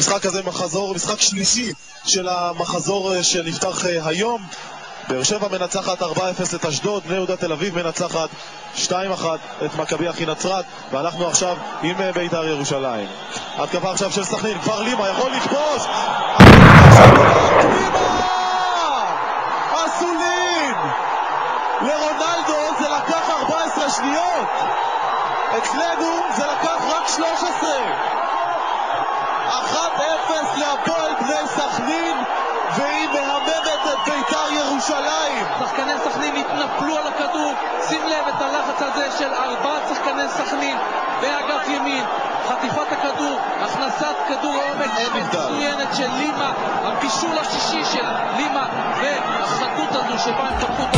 המשחק הזה מחזור, משחק שלישי של המחזור שנפתח היום. באר שבע מנצחת 4-0 את אשדוד, בני יהודה תל אביב מנצחת 2-1 את מכבי אחי נצרת, ואנחנו עכשיו עם בית"ר ירושלים. התקפה עכשיו של סכנין, כבר לימה יכול לכבוש, אסולין לרונלדו, זה לקח 14 שניות, אצלנו זה לקח רק 13. 1-0 להפועל בני סכנין, והיא מהממת את בית"ר ירושלים. שחקני סכנין התנפלו על הכדור, שים לב את הלחץ הזה של 4 שחקני סכנין באגף ימין, חטיפת הכדור, הכנסת כדור עומק מצוינת של לימה, הבישול השישי של לימה, והחדות הזו שבה הם פתחו